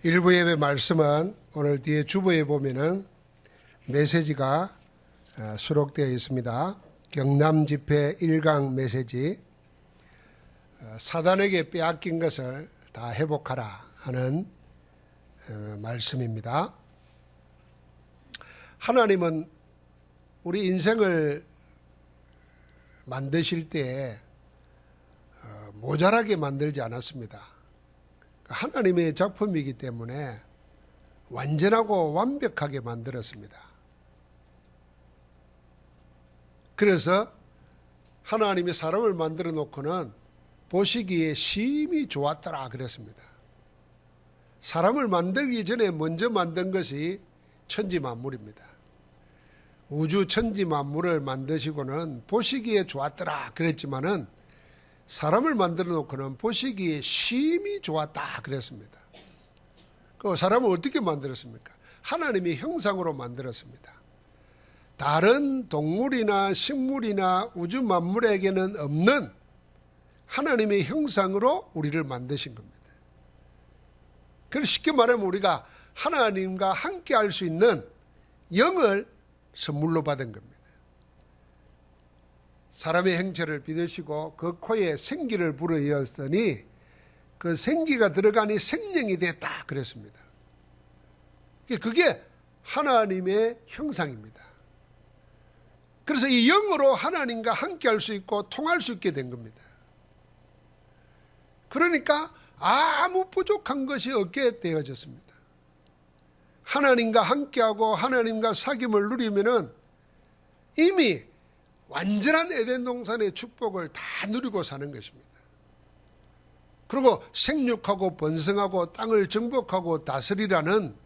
일부 예배 말씀은 오늘 뒤에 주보에 보면은 메시지가 수록되어 있습니다. 경남 집회 1강 메시지, 사단에게 빼앗긴 것을 다 회복하라 하는 말씀입니다. 하나님은 우리 인생을 만드실 때 모자라게 만들지 않았습니다. 하나님의 작품이기 때문에 완전하고 완벽하게 만들었습니다. 그래서 하나님이 사람을 만들어 놓고는 보시기에 심히 좋았더라 그랬습니다. 사람을 만들기 전에 먼저 만든 것이 천지만물입니다. 우주 천지만물을 만드시고는 보시기에 좋았더라 그랬지만은 사람을 만들어 놓고는 보시기에 심히 좋았다 그랬습니다. 그 사람을 어떻게 만들었습니까? 하나님의 형상으로 만들었습니다. 다른 동물이나 식물이나 우주 만물에게는 없는 하나님의 형상으로 우리를 만드신 겁니다. 그래서 쉽게 말하면 우리가 하나님과 함께 할 수 있는 영을 선물로 받은 겁니다. 사람의 행체를 빚으시고 그 코에 생기를 불어넣었더니 그 생기가 들어가니 생명이 됐다 그랬습니다. 그게 하나님의 형상입니다. 그래서 이 영으로 하나님과 함께 할 수 있고 통할 수 있게 된 겁니다. 그러니까 아무 부족한 것이 없게 되어졌습니다. 하나님과 함께하고 하나님과 사귐을 누리면은 이미 완전한 에덴 동산의 축복을 다 누리고 사는 것입니다. 그리고 생육하고 번성하고 땅을 정복하고 다스리라는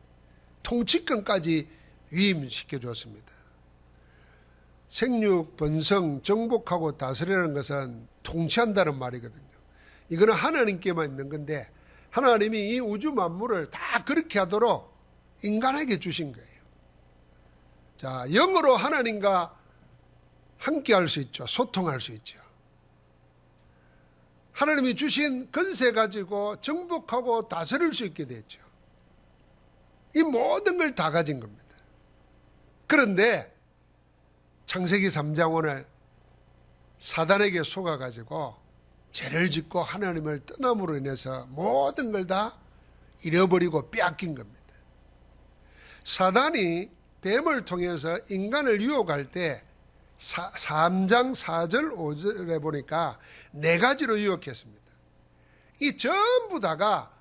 통치권까지 위임시켜 줬습니다. 생육, 번성, 정복하고 다스리라는 것은 통치한다는 말이거든요. 이거는 하나님께만 있는 건데 하나님이 이 우주 만물을 다 그렇게 하도록 인간에게 주신 거예요. 자, 영으로 하나님과 함께 할 수 있죠. 소통할 수 있죠. 하나님이 주신 권세 가지고 정복하고 다스릴 수 있게 됐죠. 이 모든 걸 다 가진 겁니다. 그런데 창세기 3장 오늘 사단에게 속아가지고 죄를 짓고 하나님을 떠남으로 인해서 모든 걸 다 잃어버리고 빼앗긴 겁니다. 사단이 뱀을 통해서 인간을 유혹할 때 3장 4절 5절에 보니까 4가지로 유혹했습니다. 이 전부 다가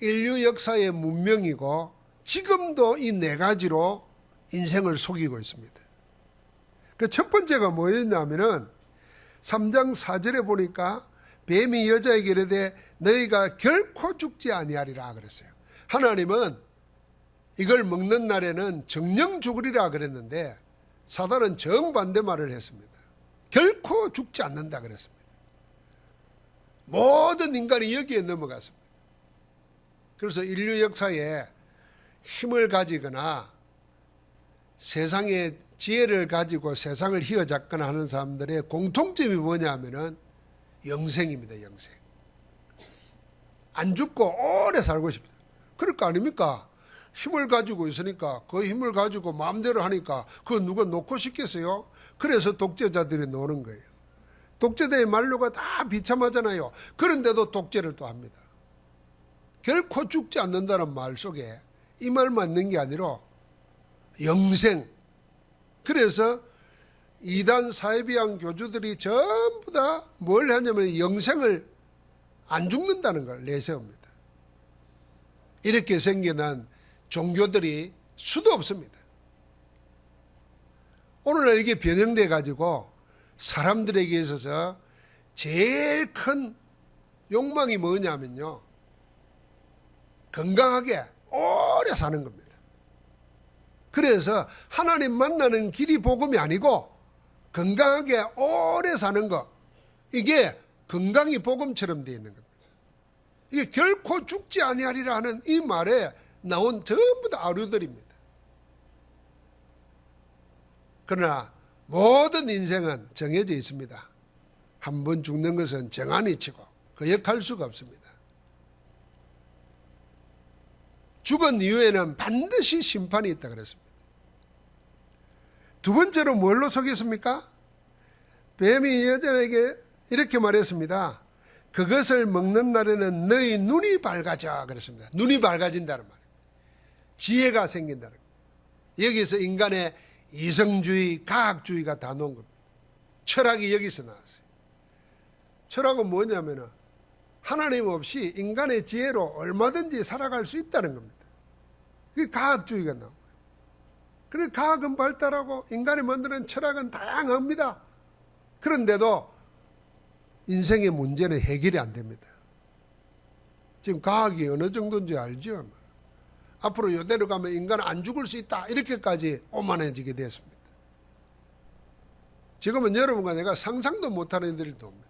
인류 역사의 문명이고 지금도 이 4가지로 인생을 속이고 있습니다. 그 첫 번째가 뭐였냐면은 3장 4절에 보니까 뱀이 여자에게 이르되 너희가 결코 죽지 아니하리라 그랬어요. 하나님은 이걸 먹는 날에는 정령 죽으리라 그랬는데 사단은 정반대 말을 했습니다. 결코 죽지 않는다 그랬습니다. 모든 인간이 여기에 넘어갔습니다. 그래서 인류 역사에 힘을 가지거나 세상의 지혜를 가지고 세상을 휘어잡거나 하는 사람들의 공통점이 뭐냐면은 영생입니다. 영생. 안 죽고 오래 살고 싶다. 그럴 거 아닙니까? 힘을 가지고 있으니까 그 힘을 가지고 마음대로 하니까 그거 누가 놓고 싶겠어요? 그래서 독재자들이 노는 거예요. 독재자의 만류가 다 비참하잖아요. 그런데도 독재를 또 합니다. 결코 죽지 않는다는 말 속에 이 말만 있는 게 아니라 영생. 그래서 이단 사이비한 교주들이 전부 다 뭘 하냐면 영생을 안 죽는다는 걸 내세웁니다. 이렇게 생겨난 종교들이 수도 없습니다. 오늘날 이게 변형돼 가지고 사람들에게 있어서 제일 큰 욕망이 뭐냐면요, 건강하게 오래 사는 겁니다. 그래서 하나님 만나는 길이 복음이 아니고 건강하게 오래 사는 것, 이게 건강이 복음처럼 되어 있는 겁니다. 이게 결코 죽지 아니하리라 하는 이 말에 나온 전부 다 아류들입니다. 그러나 모든 인생은 정해져 있습니다. 한 번 죽는 것은 정한이치고 거역할 수가 없습니다. 죽은 이후에는 반드시 심판이 있다 그랬습니다. 두 번째로 뭘로 속였습니까? 뱀이 여자에게 이렇게 말했습니다. 그것을 먹는 날에는 너희 눈이 밝아져 그랬습니다. 눈이 밝아진다는 말입니다. 지혜가 생긴다는 겁니다. 여기서 인간의 이성주의, 과학주의가 다 놓은 겁니다. 철학이 여기서 나왔어요. 철학은 뭐냐면은 하나님 없이 인간의 지혜로 얼마든지 살아갈 수 있다는 겁니다. 그게 과학주의가 나온 거예요. 그래서 과학은 발달하고 인간이 만드는 철학은 다양합니다. 그런데도 인생의 문제는 해결이 안 됩니다. 지금 과학이 어느 정도인지 알죠? 앞으로 이대로 가면 인간은 안 죽을 수 있다 이렇게까지 오만해지게 됐습니다. 지금은 여러분과 내가 상상도 못하는 일들이 옵니다.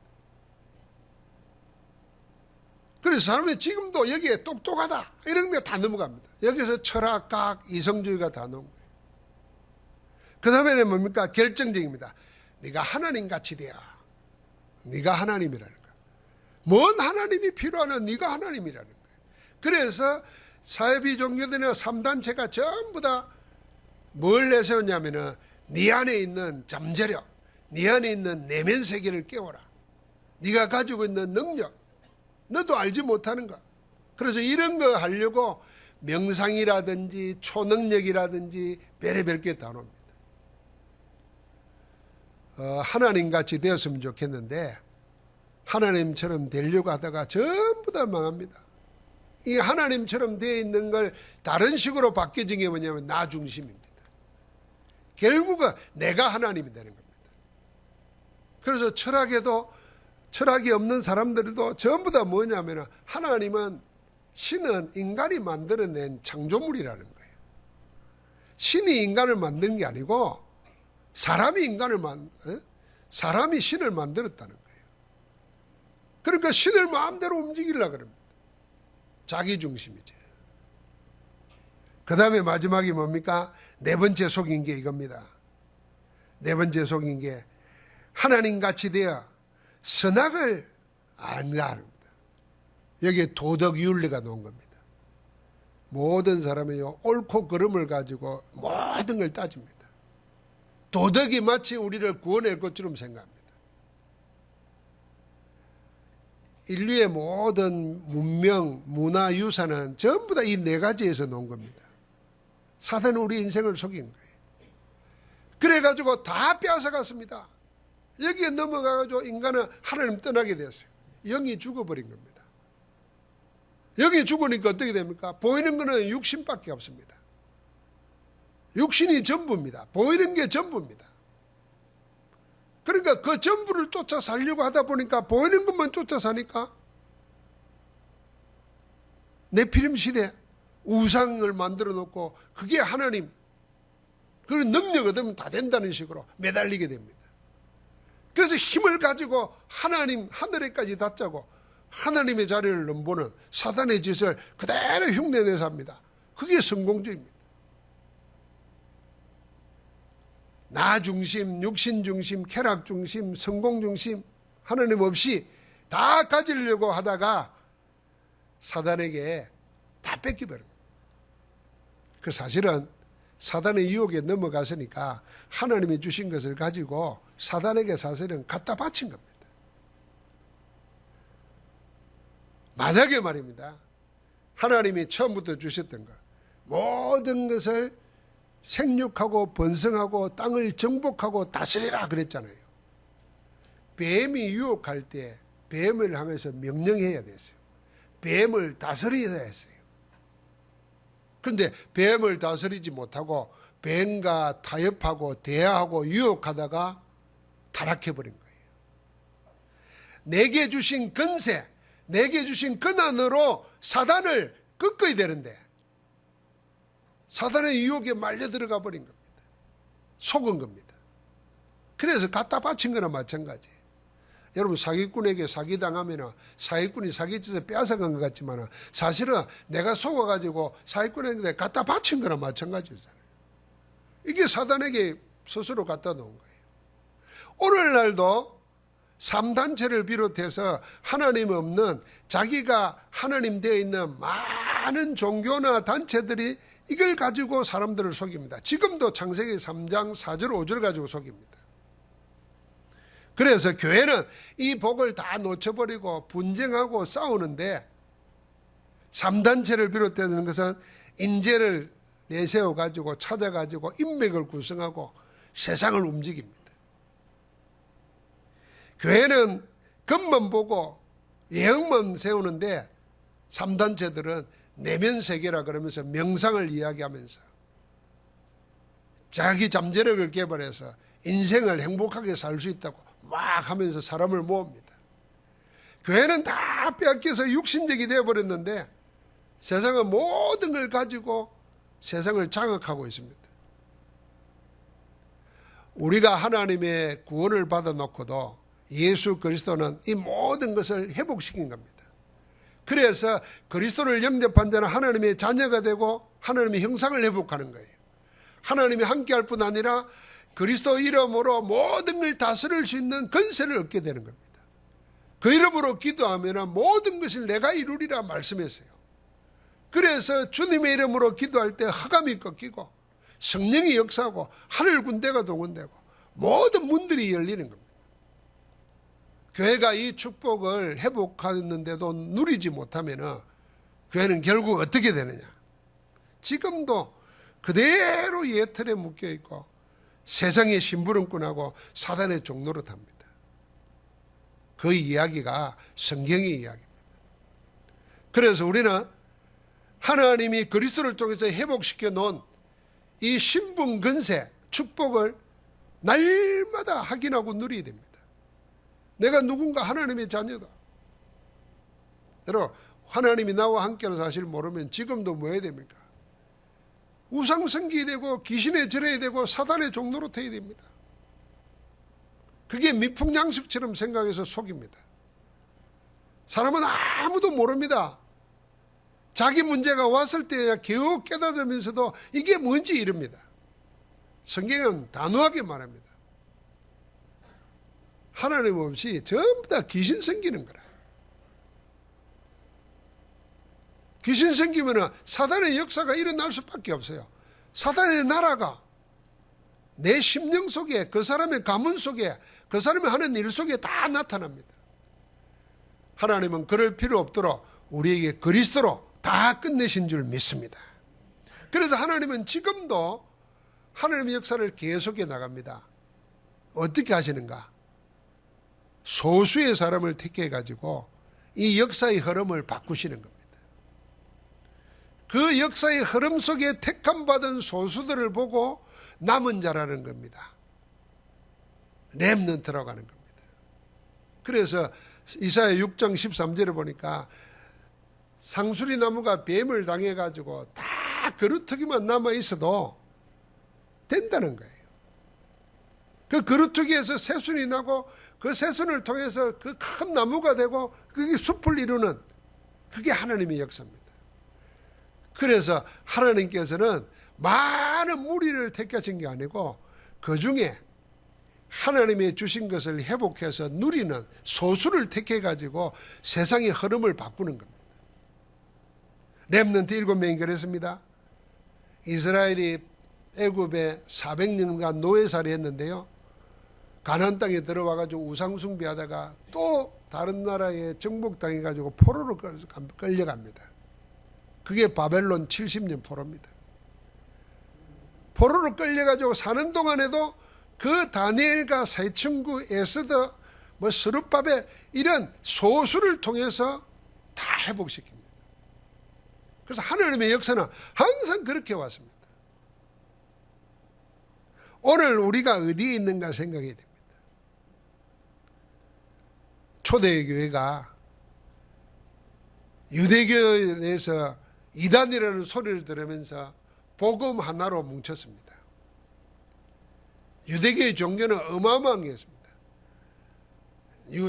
그래서 사람이 지금도 여기에 똑똑하다 이런 게 다 넘어갑니다. 여기서 철학, 과학, 이성주의가 다 나온 거예요. 그 다음에는 뭡니까? 결정적입니다. 네가 하나님같이 되어. 네가 하나님이라는 거야. 뭔 하나님이 필요하나 네가 하나님이라는 거야. 그래서 사회비 종교들이나 3단체가 전부 다 뭘 내세웠냐면은 네 안에 있는 잠재력, 네 안에 있는 내면 세계를 깨워라. 네가 가지고 있는 능력, 너도 알지 못하는 거. 그래서 이런 거 하려고 명상이라든지 초능력이라든지 별의별 게 다 나옵니다. 하나님같이 되었으면 좋겠는데 하나님처럼 되려고 하다가 전부 다 망합니다. 이 하나님처럼 되어 있는 걸 다른 식으로 바뀌어진 게 뭐냐면 나 중심입니다. 결국은 내가 하나님이 되는 겁니다. 그래서 철학이 없는 사람들도 전부 다 뭐냐면 하나님은 신은 인간이 만들어낸 창조물이라는 거예요. 신이 인간을 만든 게 아니고 사람이 신을 만들었다는 거예요. 그러니까 신을 마음대로 움직이려고 합니다. 자기 중심이죠. 그 다음에 마지막이 뭡니까? 네 번째 속인 게 이겁니다. 네 번째 속인 게 하나님같이 되어 선악을 안다는 겁니다. 여기에 도덕 윤리가 나온 겁니다. 모든 사람이요 옳고 그름을 가지고 모든 걸 따집니다. 도덕이 마치 우리를 구원할 것처럼 생각합니다. 인류의 모든 문명, 문화, 유산은 전부 다 이 네 가지에서 나온 겁니다. 사단은 우리 인생을 속인 거예요. 그래가지고 다 빼앗아갔습니다. 여기에 넘어가가지고 인간은 하나님 떠나게 됐어요. 영이 죽어버린 겁니다. 영이 죽으니까 어떻게 됩니까? 보이는 거는 육신밖에 없습니다. 육신이 전부입니다. 보이는 게 전부입니다. 그러니까 그 전부를 쫓아 살려고 하다 보니까 보이는 것만 쫓아 사니까 네피림 시대 우상을 만들어 놓고 그게 하나님 그런 능력 얻으면 다 된다는 식으로 매달리게 됩니다. 그래서 힘을 가지고 하나님 하늘에까지 닿자고 하나님의 자리를 넘보는 사단의 짓을 그대로 흉내내서 합니다. 그게 성공주의입니다. 나 중심, 육신 중심, 쾌락 중심, 성공 중심 하나님 없이 다 가지려고 하다가 사단에게 다 뺏기버린 겁니다. 그 사실은 사단의 유혹에 넘어갔으니까 하나님이 주신 것을 가지고 사단에게 사실은 갖다 바친 겁니다. 만약에 말입니다. 하나님이 처음부터 주셨던 것 모든 것을 생육하고 번성하고 땅을 정복하고 다스리라 그랬잖아요. 뱀이 유혹할 때 뱀을 향해서 명령해야 됐어요. 뱀을 다스려야 했어요. 그런데 뱀을 다스리지 못하고 뱀과 타협하고 대화하고 유혹하다가 타락해버린 거예요. 내게 주신 권세, 내게 주신 권한으로 사단을 꺾어야 되는데 사단의 유혹에 말려 들어가 버린 겁니다. 속은 겁니다. 그래서 갖다 바친 거나 마찬가지. 여러분 사기꾼에게 사기당하면 사기꾼이 사기쳐서 빼앗아간 것 같지만 사실은 내가 속아가지고 사기꾼에게 갖다 바친 거나 마찬가지잖아요. 이게 사단에게 스스로 갖다 놓은 거예요. 오늘날도 3단체를 비롯해서 하나님 없는 자기가 하나님 되어 있는 많은 종교나 단체들이 이걸 가지고 사람들을 속입니다. 지금도 창세기 3장 4절 5절 가지고 속입니다. 그래서 교회는 이 복을 다 놓쳐버리고 분쟁하고 싸우는데, 3단체를 비롯되는 것은 인재를 내세워가지고 찾아가지고 인맥을 구성하고 세상을 움직입니다. 교회는 겉만 보고 예언만 세우는데, 3단체들은 내면 세계라 그러면서 명상을 이야기하면서 자기 잠재력을 개발해서 인생을 행복하게 살 수 있다고 막 하면서 사람을 모읍니다. 교회는 다 빼앗겨서 육신적이 되어버렸는데, 세상은 모든 걸 가지고 세상을 장악하고 있습니다. 우리가 하나님의 구원을 받아놓고도 예수 그리스도는 이 모든 것을 회복시킨 겁니다. 그래서 그리스도를 영접한 자는 하나님의 자녀가 되고 하나님의 형상을 회복하는 거예요. 하나님이 함께할 뿐 아니라 그리스도 이름으로 모든 걸 다스릴 수 있는 권세를 얻게 되는 겁니다. 그 이름으로 기도하면 모든 것을 내가 이루리라 말씀했어요. 그래서 주님의 이름으로 기도할 때 흑암이 꺾이고 성령이 역사하고 하늘 군대가 동원되고 모든 문들이 열리는 겁니다. 교회가 이 축복을 회복하는데도 누리지 못하면 교회는 결국 어떻게 되느냐? 지금도 그대로 예틀에 묶여있고 세상의 심부름꾼하고 사단의 종노릇합니다. 그 이야기가 성경의 이야기입니다. 그래서 우리는 하나님이 그리스도를 통해서 회복시켜 놓은 이 신분 권세 축복을 날마다 확인하고 누려야 됩니다. 내가 누군가 하나님의 자녀다. 여러분, 하나님이 나와 함께하는 사실을 모르면 지금도 뭐 해야 됩니까? 우상숭배해야 되고 귀신에 절해야 되고 사단의 종노릇 해야 됩니다. 그게 미풍양식처럼 생각해서 속입니다. 사람은 아무도 모릅니다. 자기 문제가 왔을 때야 겨우 깨닫으면서도 이게 뭔지 이릅니다. 성경은 단호하게 말합니다. 하나님 없이 전부 다 귀신 섬기는 거라. 귀신 섬기면 사단의 역사가 일어날 수밖에 없어요. 사단의 나라가 내 심령 속에, 그 사람의 가문 속에, 그 사람이 하는 일 속에 다 나타납니다. 하나님은 그럴 필요 없도록 우리에게 그리스도로 다 끝내신 줄 믿습니다. 그래서 하나님은 지금도 하나님의 역사를 계속해 나갑니다. 어떻게 하시는가? 소수의 사람을 택해가지고 이 역사의 흐름을 바꾸시는 겁니다. 그 역사의 흐름 속에 택함받은 소수들을 보고 남은 자라는 겁니다. 렘넌트라고 하는 겁니다. 그래서 이사야 6장 13절에 보니까 상수리 나무가 뱀을 당해가지고 다 그루터기만 남아있어도 된다는 거예요. 그 그루터기에서 새순이 나고 그 새순을 통해서 그 큰 나무가 되고 그게 숲을 이루는, 그게 하나님의 역사입니다. 그래서 하나님께서는 많은 무리를 택하신 게 아니고 그 중에 하나님의 주신 것을 회복해서 누리는 소수를 택해가지고 세상의 흐름을 바꾸는 겁니다. 렘넌트 7명이 그랬습니다. 이스라엘이 애굽에 400년간 노예살이 했는데요, 가나안 땅에 들어와가지고 우상숭배하다가 또 다른 나라에 정복당해가지고 포로로 끌려갑니다. 그게 바벨론 70년 포로입니다. 포로로 끌려가지고 사는 동안에도 그 다니엘과 세 친구 에스더, 스룹바벨 이런 소수를 통해서 다 회복시킵니다. 그래서 하나님의 역사는 항상 그렇게 왔습니다. 오늘 우리가 어디에 있는가 생각해야 됩니다. 초대교회가 유대교에서 이단이라는 소리를 들으면서 복음 하나로 뭉쳤습니다. 유대교의 종교는 어마어마한 게 있습니다.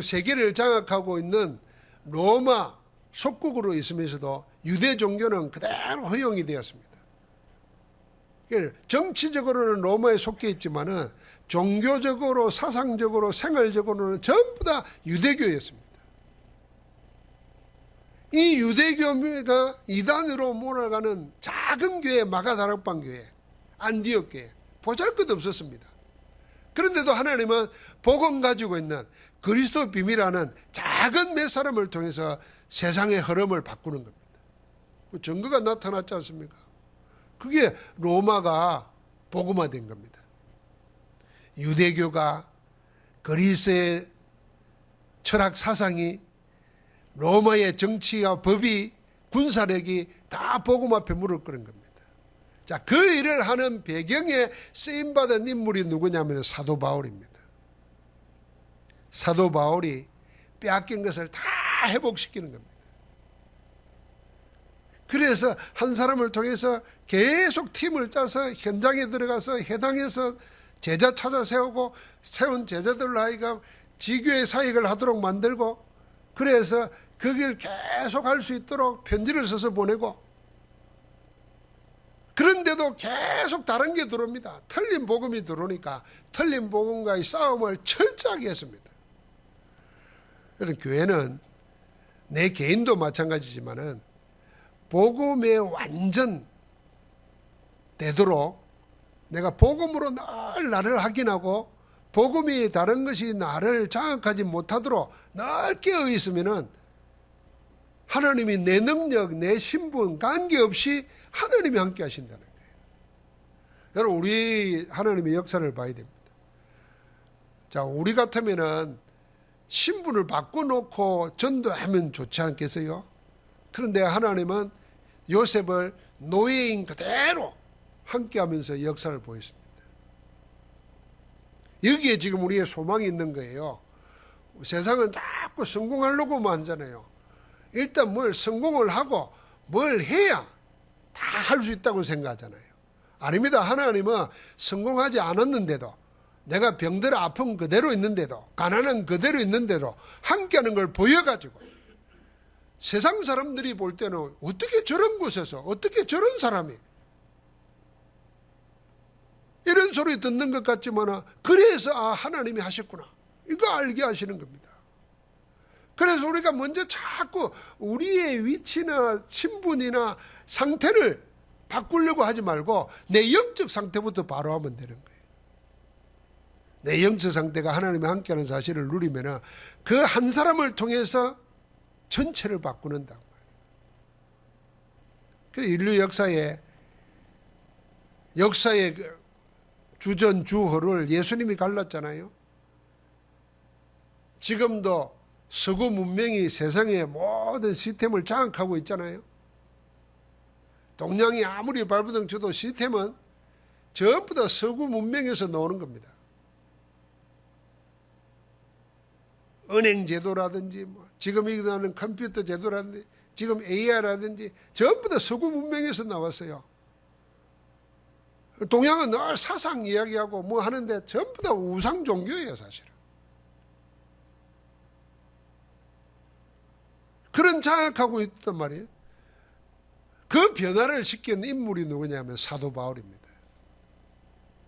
세계를 장악하고 있는 로마 속국으로 있으면서도 유대 종교는 그대로 허용이 되었습니다. 정치적으로는 로마에 속해 있지만은 종교적으로, 사상적으로, 생활적으로는 전부 다 유대교였습니다. 이 유대교가 이단으로 몰아가는 작은 교회, 마가다락방 교회, 안디옥 교회, 보잘것없었습니다. 그런데도 하나님은 복음 가지고 있는 그리스도 비밀하는 작은 몇 사람을 통해서 세상의 흐름을 바꾸는 겁니다. 그 증거가 나타났지 않습니까? 그게 로마가 복음화된 겁니다. 유대교가, 그리스의 철학 사상이, 로마의 정치와 법이, 군사력이 다 복음 앞에 무릎 꿇은 겁니다. 자, 그 일을 하는 배경에 쓰임받은 인물이 누구냐면 사도 바울입니다. 사도 바울이 빼앗긴 것을 다 회복시키는 겁니다. 그래서 한 사람을 통해서 계속 팀을 짜서 현장에 들어가서 해당에서 제자 찾아 세우고, 세운 제자들로 하여금 지교의 사역을 하도록 만들고, 그래서 그 길 계속 할 수 있도록 편지를 써서 보내고, 그런데도 계속 다른 게 들어옵니다. 틀린 복음이 들어오니까 틀린 복음과의 싸움을 철저하게 했습니다. 그런 교회는, 내 개인도 마찬가지지만은 복음에 완전 되도록 내가 복음으로 늘 나를 확인하고, 복음이 다른 것이 나를 장악하지 못하도록 늘 깨어 있으면은 하나님이 내 능력, 내 신분 관계없이 하나님이 함께 하신다는 거예요. 여러분, 우리 하나님의 역사를 봐야 됩니다. 자, 우리 같으면은 신분을 바꿔놓고 전도하면 좋지 않겠어요? 그런데 하나님은 요셉을 노예인 그대로 함께하면서 역사를 보였습니다. 여기에 지금 우리의 소망이 있는 거예요. 세상은 자꾸 성공하려고만 하잖아요. 일단 뭘 성공을 하고 뭘 해야 다 할 수 있다고 생각하잖아요. 아닙니다. 하나님은 성공하지 않았는데도, 내가 병들어 아픈 그대로 있는데도, 가난한 그대로 있는데도 함께하는 걸 보여가지고, 세상 사람들이 볼 때는 어떻게 저런 곳에서, 어떻게 저런 사람이, 이런 소리 듣는 것 같지만, 그래서 하나님이 하셨구나, 이거 알게 하시는 겁니다. 그래서 우리가 먼저 자꾸 우리의 위치나 신분이나 상태를 바꾸려고 하지 말고 내 영적 상태부터 바로 하면 되는 거예요. 내 영적 상태가 하나님이 함께하는 사실을 누리면 그 한 사람을 통해서 전체를 바꾸는다. 그래서 인류 역사의 주전 주호를 예수님이 갈랐잖아요. 지금도 서구 문명이 세상의 모든 시스템을 장악하고 있잖아요. 동양이 아무리 발버둥 쳐도 시스템은 전부 다 서구 문명에서 나오는 겁니다. 은행 제도라든지, 지금 일어나는 컴퓨터 제도라든지, 지금 AI라든지 전부 다 서구 문명에서 나왔어요. 동양은 늘 사상 이야기하고 뭐 하는데 전부 다 우상 종교예요, 사실은. 그런 장악하고 있단 말이에요. 그 변화를 시킨 인물이 누구냐면 사도 바울입니다.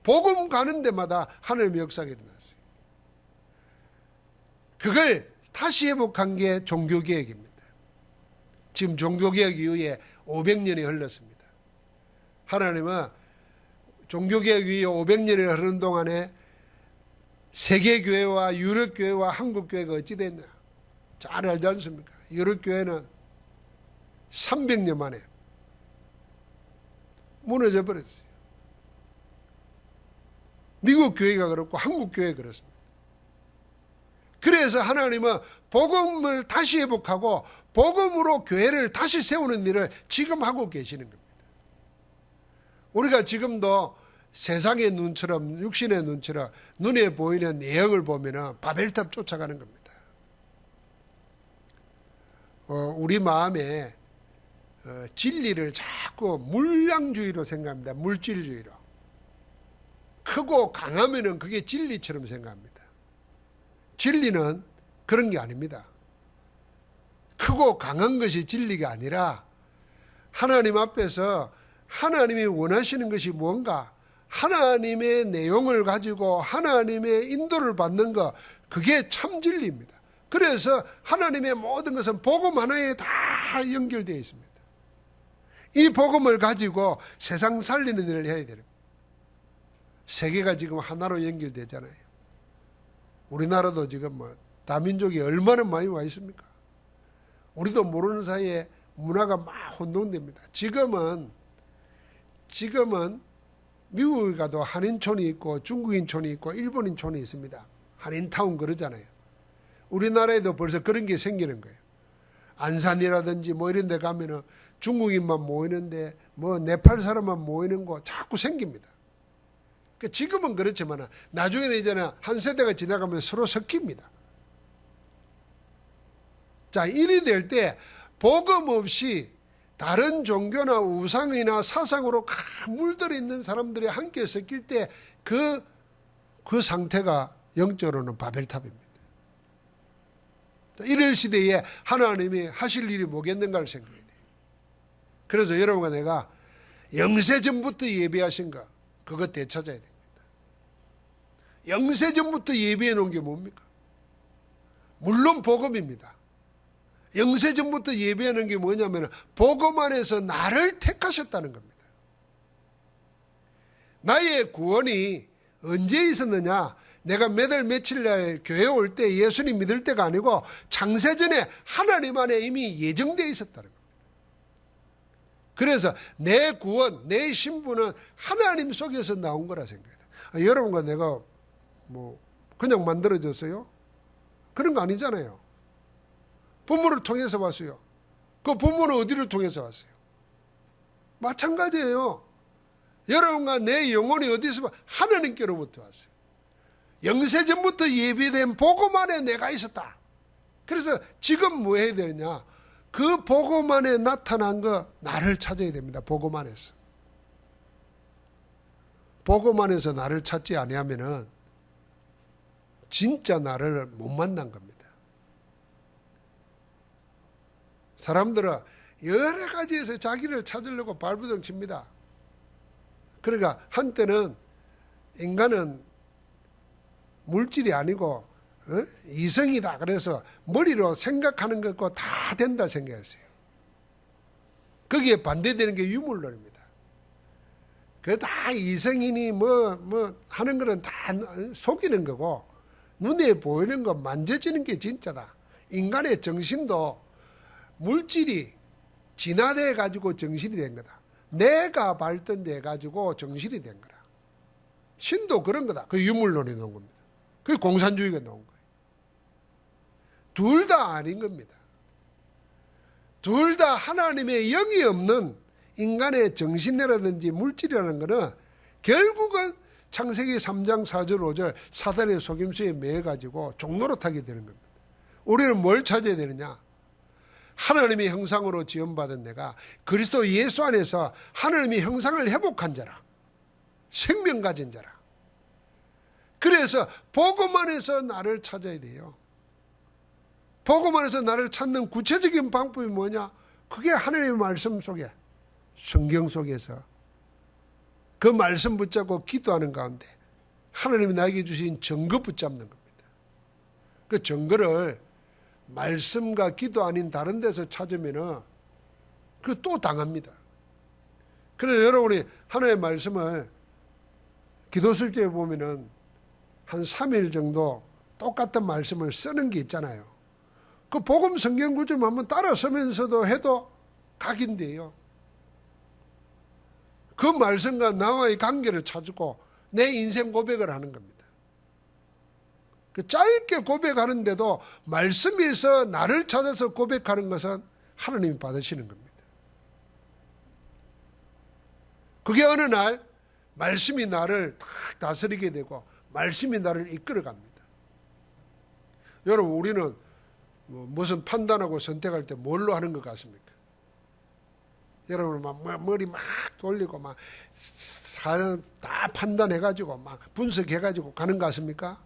복음 가는 데마다 하나님의 역사가 일어났어요. 그걸 다시 회복한 게 종교개혁입니다. 지금 종교개혁 이후에 500년이 흘렀습니다. 하나님은 종교개혁 이후에 500년이 흐르는 동안에 세계교회와 유럽교회와 한국교회가 어찌 됐냐, 잘 알지 않습니까? 유럽교회는 300년 만에 무너져 버렸어요. 미국 교회가 그렇고 한국 교회가 그렇습니다. 그래서 하나님은 복음을 다시 회복하고 복음으로 교회를 다시 세우는 일을 지금 하고 계시는 겁니다. 우리가 지금도 세상의 눈처럼, 육신의 눈처럼 눈에 보이는 내용을 보면 바벨탑 쫓아가는 겁니다. 우리 마음에 진리를 자꾸 물량주의로 생각합니다. 물질주의로. 크고 강하면은 그게 진리처럼 생각합니다. 진리는 그런 게 아닙니다. 크고 강한 것이 진리가 아니라 하나님 앞에서 하나님이 원하시는 것이 뭔가, 하나님의 내용을 가지고 하나님의 인도를 받는 것, 그게 참 진리입니다. 그래서 하나님의 모든 것은 복음 하나에 다 연결되어 있습니다. 이 복음을 가지고 세상 살리는 일을 해야 되는 거예요. 세계가 지금 하나로 연결되잖아요. 우리나라도 지금 다민족이 얼마나 많이 와 있습니까? 우리도 모르는 사이에 문화가 막 혼동됩니다. 지금은 미국에 가도 한인촌이 있고 중국인촌이 있고 일본인촌이 있습니다. 한인타운 그러잖아요. 우리나라에도 벌써 그런 게 생기는 거예요. 안산이라든지 이런 데 가면은 중국인만 모이는데 네팔 사람만 모이는 거 자꾸 생깁니다. 그러니까 지금은 그렇지만 나중에는 이제는 한 세대가 지나가면 서로 섞입니다. 자, 이리 될 때 복음 없이 다른 종교나 우상이나 사상으로 물들어 있는 사람들이 함께 섞일 때 그 상태가 영적으로는 바벨탑입니다. 이럴 시대에 하나님이 하실 일이 뭐겠는가를 생각해야 돼요. 그래서 여러분과 내가 영세전부터 예배하신 거 그것 되찾아야 됩니다. 영세전부터 예배해 놓은 게 뭡니까? 물론 복음입니다. 영세전부터 예배하는 게 뭐냐면 복음 안에서 나를 택하셨다는 겁니다. 나의 구원이 언제 있었느냐? 내가 몇 월 며칠 날 교회 올 때 예수님 믿을 때가 아니고 창세전에 하나님 안에 이미 예정되어 있었다는 겁니다. 그래서 내 구원, 내 신분은 하나님 속에서 나온 거라 생각해요. 여러분과 내가 그냥 만들어졌어요? 그런 거 아니잖아요. 부모를 통해서 왔어요. 그 부모는 어디를 통해서 왔어요? 마찬가지예요. 여러분과 내 영혼이 어디서 왔어요? 하나님께로부터 왔어요. 영세전부터 예비된 복음 안에 내가 있었다. 그래서 지금 뭐 해야 되느냐? 그 복음 안에 나타난 거 나를 찾아야 됩니다. 복음 안에서. 복음 안에서 나를 찾지 아니하면은 진짜 나를 못 만난 겁니다. 사람들은 여러 가지에서 자기를 찾으려고 발부둥 칩니다. 그러니까 한때는 인간은 물질이 아니고 이성이다. 그래서 머리로 생각하는 것과 다 된다 생각했어요. 거기에 반대되는 게 유물론입니다. 그 다 이성이니 하는 거는 다 속이는 거고 눈에 보이는 거 만져지는 게 진짜다. 인간의 정신도 물질이 진화돼 가지고 정신이 된 거다. 내가 발전돼 가지고 정신이 된 거다. 신도 그런 거다. 그 유물론이 나온 겁니다. 그게 공산주의가 나온 거예요. 둘 다 아닌 겁니다. 둘 다 하나님의 영이 없는 인간의 정신이라든지 물질이라는 것은 결국은 창세기 3장 4절 5절 사단의 속임수에 매여가지고 종노릇하게 되는 겁니다. 우리는 뭘 찾아야 되느냐? 하나님의 형상으로 지음받은 내가 그리스도 예수 안에서 하나님의 형상을 회복한 자라. 생명 가진 자라. 그래서 복음 안에서 나를 찾아야 돼요. 복음 안에서 나를 찾는 구체적인 방법이 뭐냐? 그게 하나님의 말씀 속에, 성경 속에서 그 말씀 붙잡고 기도하는 가운데 하나님이 나에게 주신 증거 붙잡는 겁니다. 그 증거를 말씀과 기도 아닌 다른 데서 찾으면은 그 또 당합니다. 그래서 여러분이 하나님의 말씀을 기도쓸 때 보면은 한 3일 정도 똑같은 말씀을 쓰는 게 있잖아요. 그 복음 성경 구절 한번 따라 쓰면서도 해도 각인돼요. 그 말씀과 나와의 관계를 찾고 내 인생 고백을 하는 겁니다. 그 짧게 고백하는데도 말씀에서 나를 찾아서 고백하는 것은 하나님이 받으시는 겁니다. 그게 어느 날 말씀이 나를 딱 다스리게 되고 말씀이 나를 이끌어 갑니다. 여러분, 우리는 무슨 판단하고 선택할 때 뭘로 하는 것 같습니까? 여러분 머리 막 돌리고 막 다 판단해가지고 막 분석해가지고 가는 것 같습니까?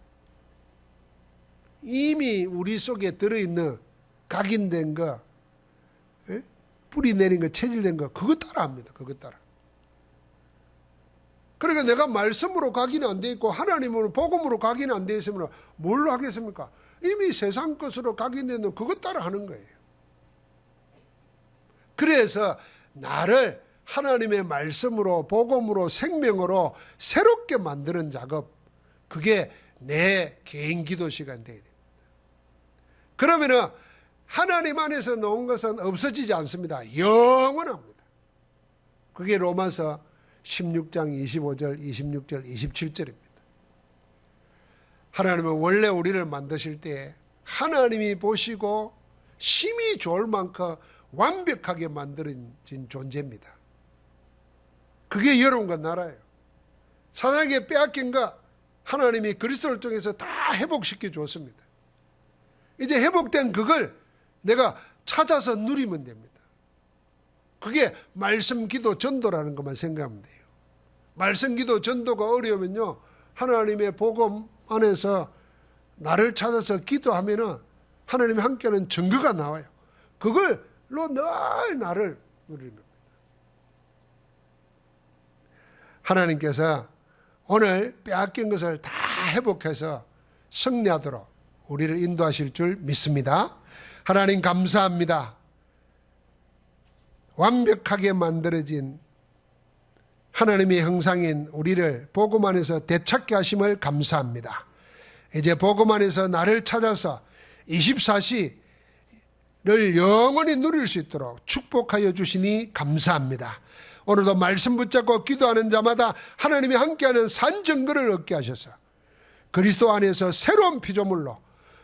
이미 우리 속에 들어있는 각인된 거, 뿌리 내린 거, 체질된 거, 그거 따라 합니다. 그거 따라. 그러니까 내가 말씀으로 각인이 안 돼 있고 하나님으로 복음으로 각인이 안 돼 있으면 뭘로 하겠습니까? 이미 세상 것으로 각인되는 그것 따라 하는 거예요. 그래서 나를 하나님의 말씀으로, 복음으로, 생명으로 새롭게 만드는 작업, 그게 내 개인 기도 시간 되어야 됩니다. 그러면은 하나님 안에서 놓은 것은 없어지지 않습니다. 영원합니다. 그게 로마서 16장 25절, 26절, 27절입니다. 하나님은 원래 우리를 만드실 때 하나님이 보시고 심히 좋을 만큼 완벽하게 만들어진 존재입니다. 그게 여러분과 나라예요. 사단에게 빼앗긴 것 하나님이 그리스도를 통해서 다 회복시켜 줬습니다. 이제 회복된 그걸 내가 찾아서 누리면 됩니다. 그게 말씀, 기도, 전도라는 것만 생각하면 돼요. 말씀, 기도, 전도가 어려우면요, 하나님의 복음 안에서 나를 찾아서 기도하면은 하나님이 함께하는 증거가 나와요. 그걸로 늘 나를 누리는 겁니다. 하나님께서 오늘 빼앗긴 것을 다 회복해서 승리하도록 우리를 인도하실 줄 믿습니다. 하나님 감사합니다. 완벽하게 만들어진 하나님의 형상인 우리를 복음 안에서 되찾게 하심을 감사합니다. 이제 복음 안에서 나를 찾아서 24시를 영원히 누릴 수 있도록 축복하여 주시니 감사합니다. 오늘도 말씀 붙잡고 기도하는 자마다 하나님이 함께하는 산증거를 얻게 하셔서 그리스도 안에서 새로운 피조물로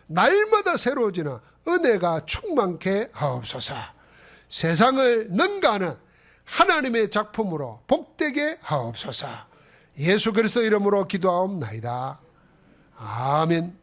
날마다 새로워지는 은혜가 충만케 하옵소서. 세상을 능가하는 하나님의 작품으로 복되게 하옵소서. 예수 그리스도 이름으로 기도하옵나이다. 아멘.